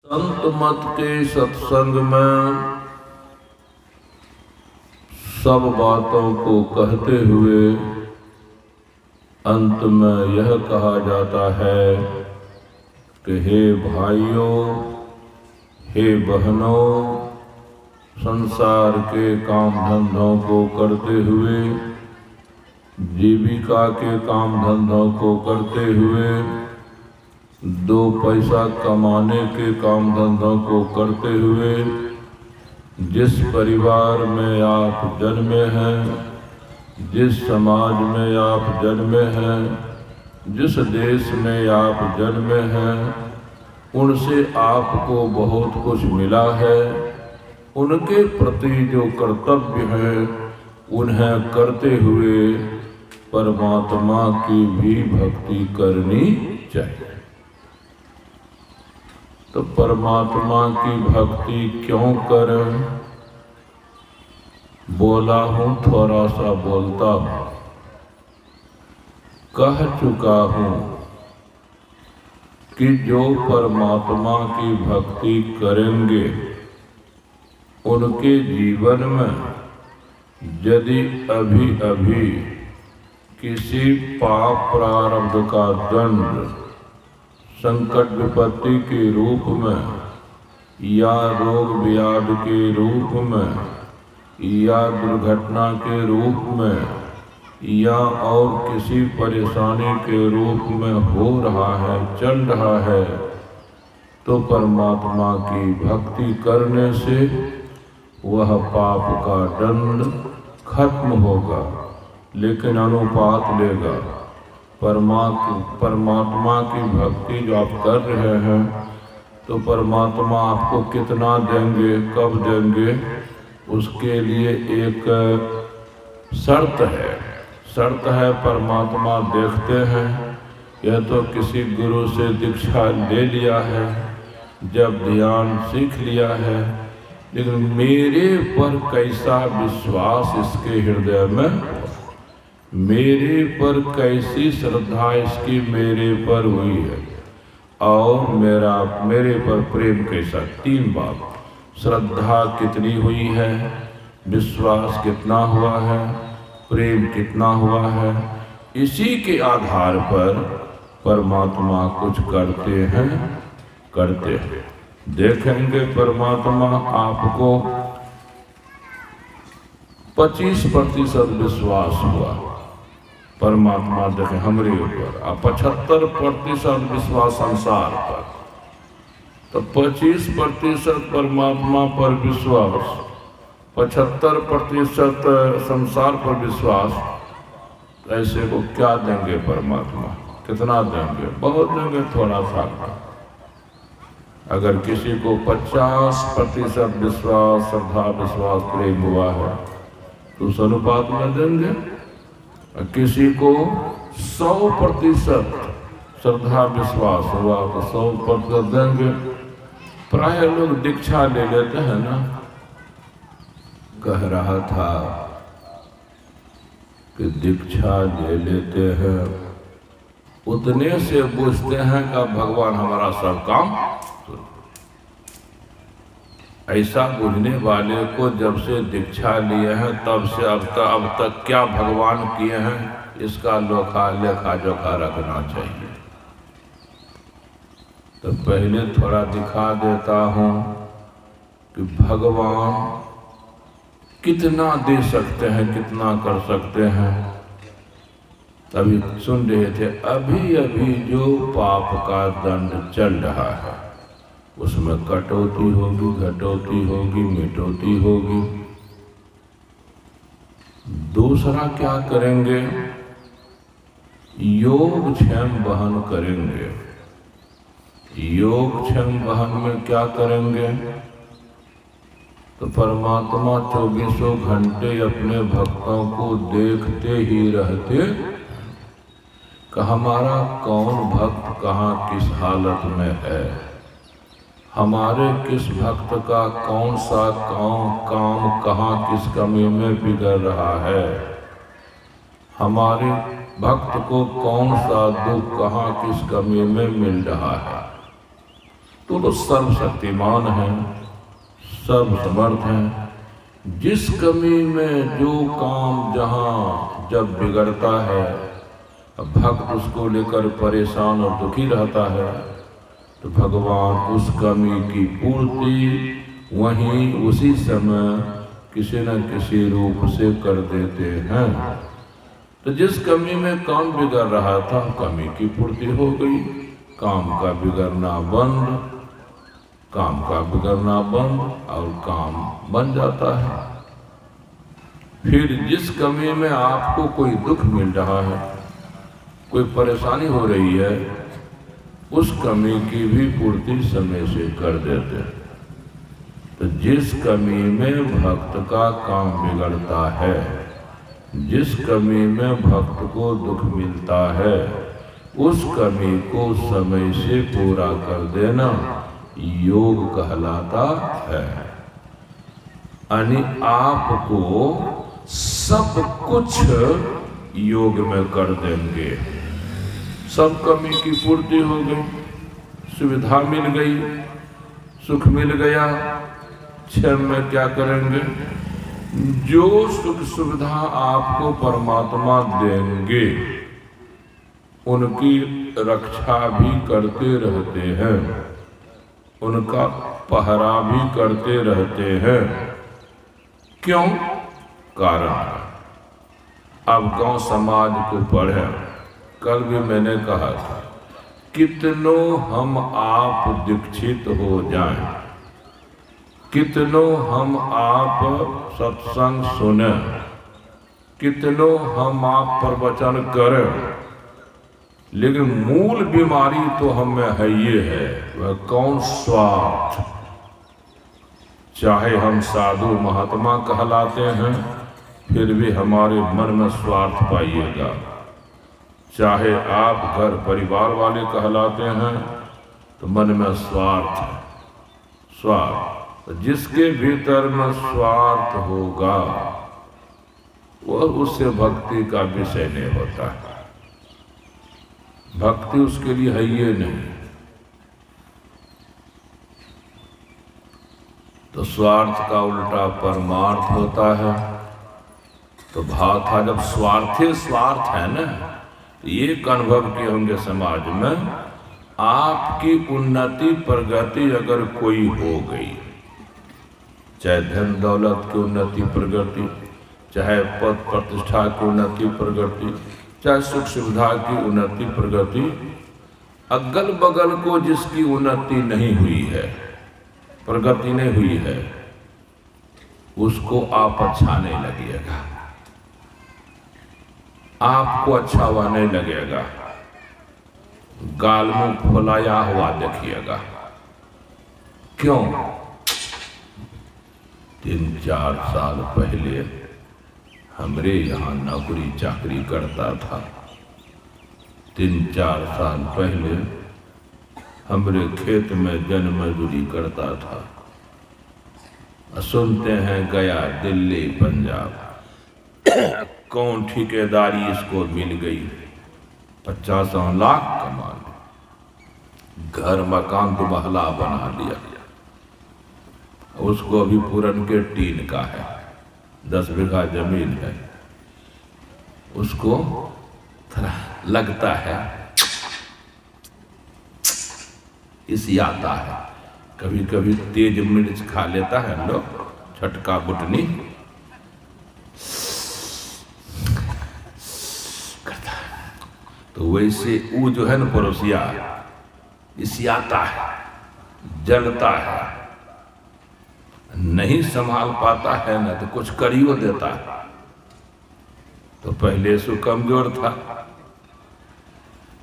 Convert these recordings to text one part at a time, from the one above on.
संत मत के सत्संग में सब बातों को कहते हुए अंत में यह कहा जाता है कि हे भाइयों, हे बहनों, संसार के काम धंधों को करते हुए, जीविका के काम धंधों को करते हुए, दो पैसा कमाने के काम धंधों को करते हुए, जिस परिवार में आप जन्मे हैं, जिस समाज में आप जन्मे हैं, जिस देश में आप जन्मे हैं, उनसे आपको बहुत कुछ मिला है। उनके प्रति जो कर्तव्य है उन्हें करते हुए परमात्मा की भी भक्ति करनी चाहिए। तो परमात्मा की भक्ति क्यों करें? बोला हूँ, थोड़ा सा बोलता हूँ। कह चुका हूँ कि जो परमात्मा की भक्ति करेंगे उनके जीवन में यदि अभी अभी किसी पाप प्रारब्ध का दंड संकट विपत्ति के रूप में या रोग व्याधि के रूप में या दुर्घटना के रूप में या और किसी परेशानी के रूप में हो रहा है, चल रहा है, तो परमात्मा की भक्ति करने से वह पाप का दंड खत्म होगा, लेकिन अनुपात लेगा। परमात्मा की भक्ति जो आप कर रहे हैं तो परमात्मा आपको कितना देंगे, कब देंगे, उसके लिए एक शर्त है। शर्त है, परमात्मा देखते हैं। यह तो किसी गुरु से दीक्षा ले लिया है, जब ध्यान सीख लिया है, लेकिन मेरे पर कैसा विश्वास इसके हृदय में, मेरे पर कैसी श्रद्धा इसकी मेरे पर हुई है, और मेरे पर प्रेम कैसा। तीन बात, श्रद्धा कितनी हुई है, विश्वास कितना हुआ है, प्रेम कितना हुआ है। इसी के आधार पर परमात्मा कुछ करते हैं। देखेंगे परमात्मा आपको 25% विश्वास हुआ, परमात्मा देखे हमारे ऊपर, और 75% विश्वास संसार पर, तो 25% परमात्मा पर विश्वास, 75% संसार पर विश्वास। ऐसे को क्या देंगे परमात्मा? कितना देंगे? बहुत देंगे, थोड़ा सा। अगर किसी को 50% विश्वास, श्रद्धा, विश्वास, प्रेम हुआ है तो उस अनुपात में देंगे। किसी को 100% श्रद्धा विश्वास हुआ तो 100% देंगे। प्राय लोग दीक्षा ले लेते हैं ना। कह रहा था कि दीक्षा ले लेते हैं, उतने से पूछते हैं कि भगवान हमारा सब काम। ऐसा बुझने वाले को जब से दीक्षा लिए हैं तब से अब तक क्या भगवान किए हैं, इसका लेखा जोखा रखना चाहिए। तो पहले थोड़ा दिखा देता हूँ कि भगवान कितना दे सकते हैं, कितना कर सकते हैं। अभी सुन रहे थे, अभी अभी जो पाप का दंड चल रहा है उसमें कटौती होगी, घटौती होगी, मिटौती होगी। दूसरा क्या करेंगे? योगक्षेम वहन करेंगे। योगक्षेम वहन में क्या करेंगे? तो परमात्मा 24 घंटे अपने भक्तों को देखते ही रहते कि हमारा कौन भक्त कहाँ किस हालत में है, हमारे किस भक्त का कौन सा काम कहाँ किस कमी में बिगड़ रहा है, हमारे भक्त को कौन सा दुख कहाँ किस कमी में मिल रहा है। तो सर्वशक्तिमान है, सर्वसमर्थ है। जिस कमी में जो काम जहाँ जब बिगड़ता है, भक्त उसको लेकर परेशान और दुखी रहता है, तो भगवान उस कमी की पूर्ति वहीं उसी समय किसी न किसी रूप से कर देते हैं। तो जिस कमी में काम बिगड़ रहा था, कमी की पूर्ति हो गई, काम का बिगड़ना बंद, काम का बिगड़ना बंद और काम बन जाता है। फिर जिस कमी में आपको कोई दुख मिल रहा है, कोई परेशानी हो रही है, उस कमी की भी पूर्ति समय से कर देते हैं। तो जिस कमी में भक्त का काम बिगड़ता है, जिस कमी में भक्त को दुख मिलता है, उस कमी को समय से पूरा कर देना योग कहलाता है। यानी आपको सब कुछ योग में कर देंगे। सब कमी की पूर्ति हो गई, सुविधा मिल गई, सुख मिल गया। क्षण में क्या करेंगे? जो सुख सुविधा आपको परमात्मा देंगे, उनकी रक्षा भी करते रहते हैं, उनका पहरा भी करते रहते हैं। क्यों? कारण अब गांव समाज को पढ़े। कल भी मैंने कहा था, कितनों हम आप दीक्षित हो जाएं, कितनों हम आप सत्संग सुने, कितनों हम आप प्रवचन करें, लेकिन मूल बीमारी तो हमें है ये है, वह कौन? स्वार्थ। चाहे हम साधु महात्मा कहलाते हैं, फिर भी हमारे मन में स्वार्थ पाइएगा। चाहे आप घर परिवार वाले कहलाते हैं, तो मन में स्वार्थ है, स्वार्थ। जिसके भीतर में स्वार्थ होगा, वह उससे भक्ति का विषय नहीं होता है। भक्ति उसके लिए है ये नहीं। तो स्वार्थ का उल्टा परमार्थ होता है। तो भाव था, जब स्वार्थी स्वार्थ है ना, एक अनुभव किए होंगे समाज में, आपकी उन्नति प्रगति अगर कोई हो गई, चाहे धन दौलत की उन्नति प्रगति, चाहे पद प्रतिष्ठा की उन्नति प्रगति, चाहे सुख सुविधा की उन्नति प्रगति, अगल बगल को जिसकी उन्नति नहीं हुई है, प्रगति नहीं हुई है, उसको आप अच्छा नहीं लगेगा, आपको अच्छा हुआ नहीं लगेगा, गाल मुंह फुलाया हुआ देखिएगा। क्यों? 3-4 साल पहले हमरे यहाँ नौकरी चाकरी करता था। 3-4 साल पहले हमरे खेत में जन मजदूरी करता था। सुनते हैं गया दिल्ली पंजाब कौन ठेकेदारी इसको मिल गई, 50 लाख कमा लिया, घर मकान दुबहला बना लिया, उसको अभी पूरन के टीन का है, 10 बीघा जमीन है, उसको थोड़ा लगता है इसी आता है, कभी कभी तेज मिर्च खा लेता है लोग, छटका बुटनी करता है। तो वैसे वो जो है ना पड़ोसिया, इसी आता है, जलता है, नहीं संभाल पाता है ना, तो कुछ करियो देता है। तो पहले से कमजोर था,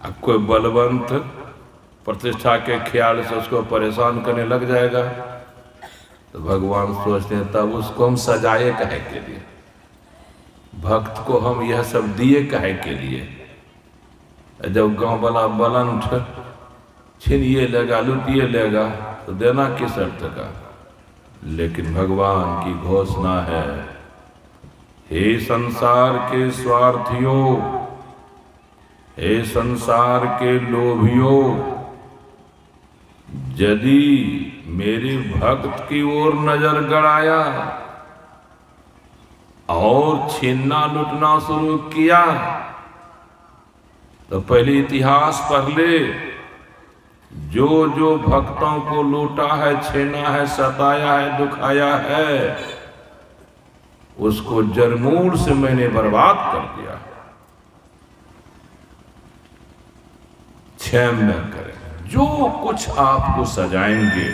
अब कोई बलवंत प्रतिष्ठा के ख्याल से उसको परेशान करने लग जाएगा, तो भगवान सोचते हैं तब उसको हम सजाए कहे के लिए, भक्त को हम यह सब दिए कहे के लिए। जब गांव वाला बलंठ छीनिए लेगा, लूटिए लेगा, तो देना किस अर्थ का? लेकिन भगवान की घोषणा है, हे संसार के स्वार्थियों, हे संसार के लोभियों, यदि मेरे भक्त की ओर नजर गड़ाया और छीनना लुटना शुरू किया तो पहले इतिहास पढ़ ले। जो जो भक्तों को लूटा है, छीना है, सताया है, दुखाया है, उसको जरमूल से मैंने बर्बाद कर दिया। क्षम न करें। जो कुछ आपको सजाएंगे,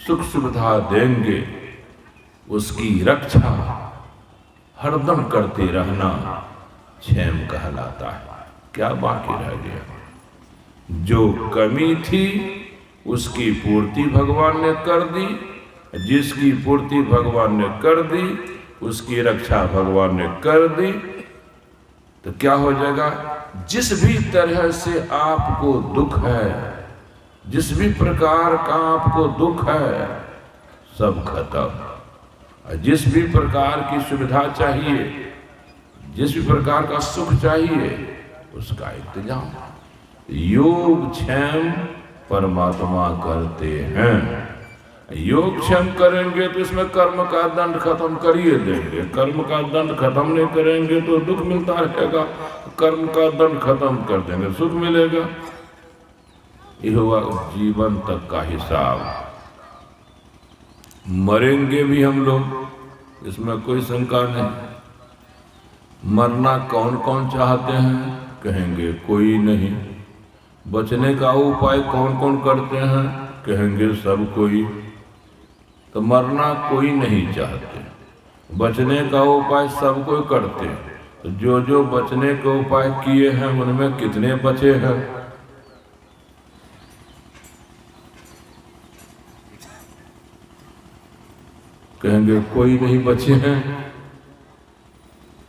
सुख सुविधा देंगे, उसकी रक्षा हरदम करते रहना क्षेम कहलाता है। क्या बाकी रह गया? जो कमी थी उसकी पूर्ति भगवान ने कर दी, जिसकी पूर्ति भगवान ने कर दी उसकी रक्षा भगवान ने कर दी। तो क्या हो जाएगा? जिस भी तरह से आपको दुख है, जिस भी प्रकार का आपको दुख है, सब खत्म। जिस भी प्रकार की सुविधा चाहिए, जिस भी प्रकार का सुख चाहिए, उसका इंतजाम योग क्षेम परमात्मा करते हैं। योग क्षेम करेंगे तो इसमें कर्म का दंड खत्म करिए देंगे। कर्म का दंड खत्म नहीं करेंगे तो दुख मिलता रहेगा। कर्म का दंड खत्म कर देंगे, सुख मिलेगा। ये हुआ जीवन तक का हिसाब। मरेंगे भी हम लोग, इसमें कोई शंका नहीं। मरना कौन कौन चाहते हैं? कहेंगे कोई नहीं। बचने का उपाय कौन कौन करते हैं? कहेंगे सब कोई। तो मरना कोई नहीं चाहते, बचने का उपाय सब कोई करते हैं। तो जो जो बचने के उपाय किए हैं उनमें कितने बचे हैं? कहेंगे कोई नहीं बचे हैं।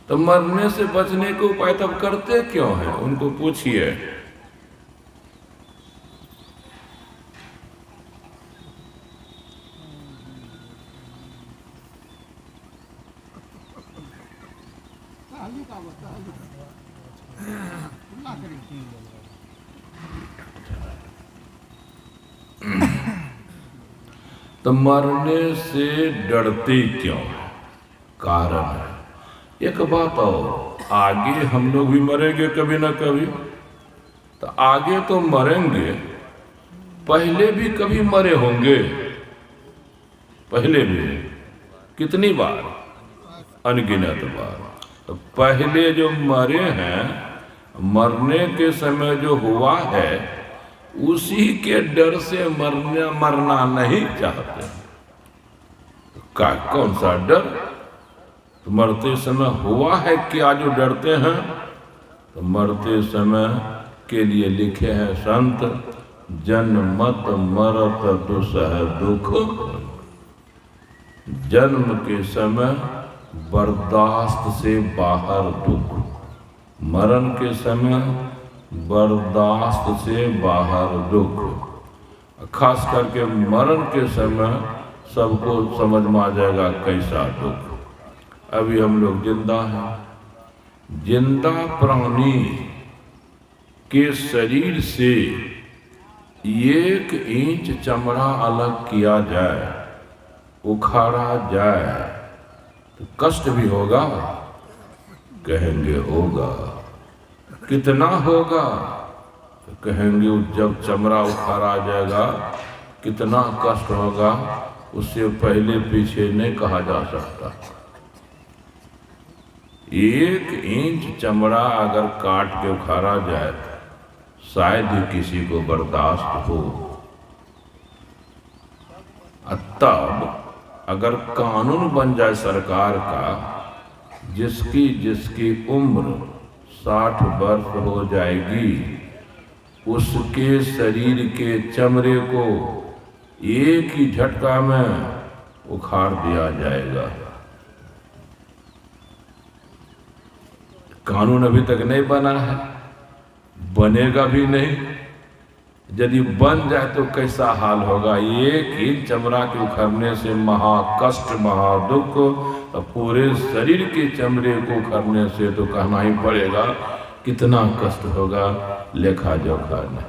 तो मरने से बचने के उपाय तब करते क्यों हैं? उनको पूछिए। तो मरने से डरते क्यों? कारण है। एक बात और, आगे हम लोग भी मरेंगे कभी ना कभी। तो आगे तो मरेंगे, पहले भी कभी मरे होंगे। पहले भी कितनी बार? अनगिनत बार। तो पहले जो मरे हैं, मरने के समय जो हुआ है, उसी के डर से मरना नहीं चाहते। कौन सा डर? तो मरते समय हुआ है क्या जो डरते हैं? तो मरते समय के लिए लिखे हैं संत, जन्मत मरत दुसह दुख। जन्म के समय बर्दाश्त से बाहर दुख, मरण के समय बर्दाश्त से बाहर दुख। खास करके मरण के समय सबको समझ में आ जाएगा कैसा दुख। अभी हम लोग जिंदा हैं। जिंदा प्राणी के शरीर से 1 इंच चमड़ा अलग किया जाए, उखाड़ा जाए, तो कष्ट भी होगा? कहेंगे होगा। कितना होगा? तो कहेंगे जब चमड़ा उखाड़ा जाएगा कितना कष्ट होगा, उससे पहले पीछे नहीं कहा जा सकता। 1 इंच चमड़ा अगर काट के उखाड़ा जाए शायद ही किसी को बर्दाश्त हो। तब अगर कानून बन जाए सरकार का, जिसकी उम्र 60 वर्ष हो जाएगी, उसके शरीर के चमड़े को एक ही झटका में उखाड़ दिया जाएगा। कानून अभी तक नहीं बना है, बनेगा भी नहीं। यदि बन जाए तो कैसा हाल होगा? 1 इंच चमड़ा के उखड़ने से महाकष्ट, महादुख। तो पूरे शरीर के चमड़े को उखड़ने से तो कहना ही पड़ेगा कितना कष्ट होगा, लेखा जोखा नहीं।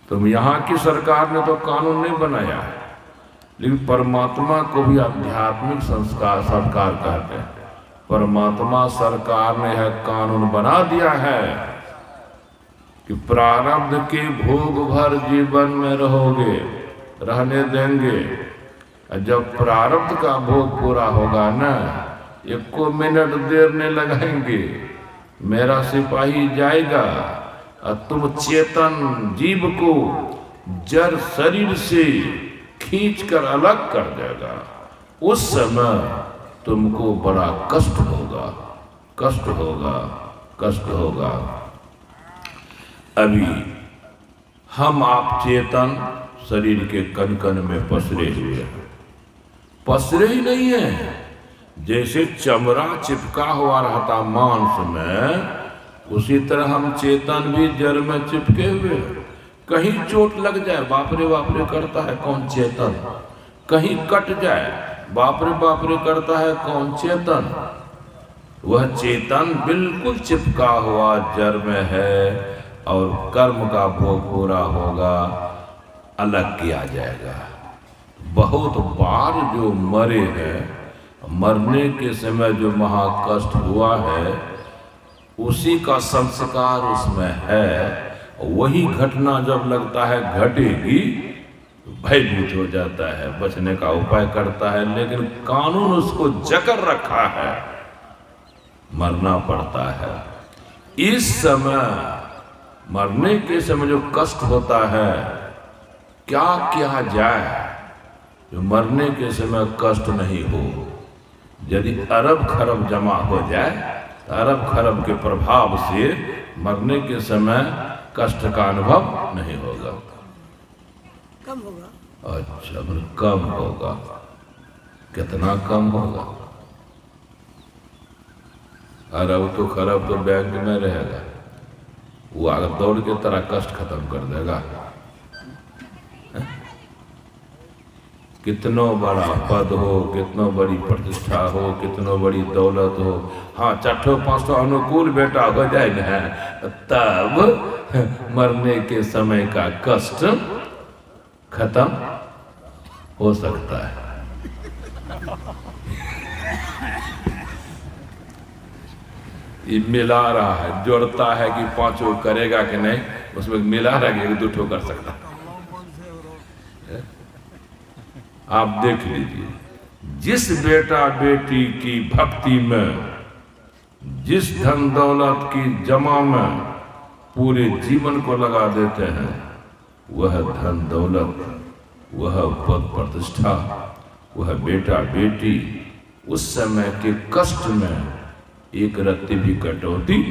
तुम यहाँ की सरकार ने तो कानून नहीं बनाया है, लेकिन परमात्मा को भी आध्यात्मिक संस्कार सरकार कहते हैं। परमात्मा सरकार ने यह कानून बना दिया है कि प्रारब्ध के भोग भर जीवन में रहोगे, रहने देंगे। जब प्रारब्ध का भोग पूरा होगा ना, 1 मिनट देर नहीं लगाएंगे, मेरा सिपाही जाएगा और तुम चेतन जीव को जड़ शरीर से खींचकर अलग कर देगा। उस समय तुमको बड़ा कष्ट होगा, कष्ट होगा, कष्ट होगा। अभी हम आप चेतन शरीर के कण कण में पसरे हुए हैं, पसरे ही नहीं है। जैसे चमड़ा चिपका हुआ रहता मांस में, उसी तरह हम चेतन भी जड़ में चिपके हुए हैं। कहीं चोट लग जाए बाप रे करता है कौन चेतन, कहीं कट जाए बाप रे करता है कौन चेतन। वह चेतन बिल्कुल चिपका हुआ जड़ में है और कर्म का भोग पूरा होगा, अलग किया जाएगा। बहुत बार जो मरे हैं, मरने के समय जो महाकष्ट हुआ है, उसी का संस्कार उसमें है। वही घटना जब लगता है घटेगी, भयभीत हो जाता है, बचने का उपाय करता है, लेकिन कानून उसको जकड़ रखा है, मरना पड़ता है। इस समय मरने के समय जो कष्ट होता है, क्या किया जाए जो मरने के समय कष्ट नहीं हो। यदि अरब खरब जमा हो जाए तो अरब खरब के प्रभाव से मरने के समय कष्ट का अनुभव नहीं होगा, कम होगा। अच्छा, कम होगा। कितना कम होगा? अरब तो खरब तो बैंक में रहेगा, वो आगे दौड़ के तरह कष्ट खत्म कर देगा। कितनो बड़ा पद हो, कितनो बड़ी प्रतिष्ठा हो, कितनो बड़ी दौलत हो, हाँ 4-5 अनुकूल बेटा हो जाए ना, तब मरने के समय का कष्ट खत्म हो सकता है। ये मिला रहा है, जोड़ता है कि 5 करेगा कि नहीं, उसमें मिला रहा है कि 2 कर सकता है। आप देख लीजिए, जिस बेटा बेटी की भक्ति में, जिस धन दौलत की जमा में पूरे जीवन को लगा देते हैं, वह धन दौलत, वह पद प्रतिष्ठा, वह बेटा बेटी उस समय के कष्ट में एक रत्ती भी कटौती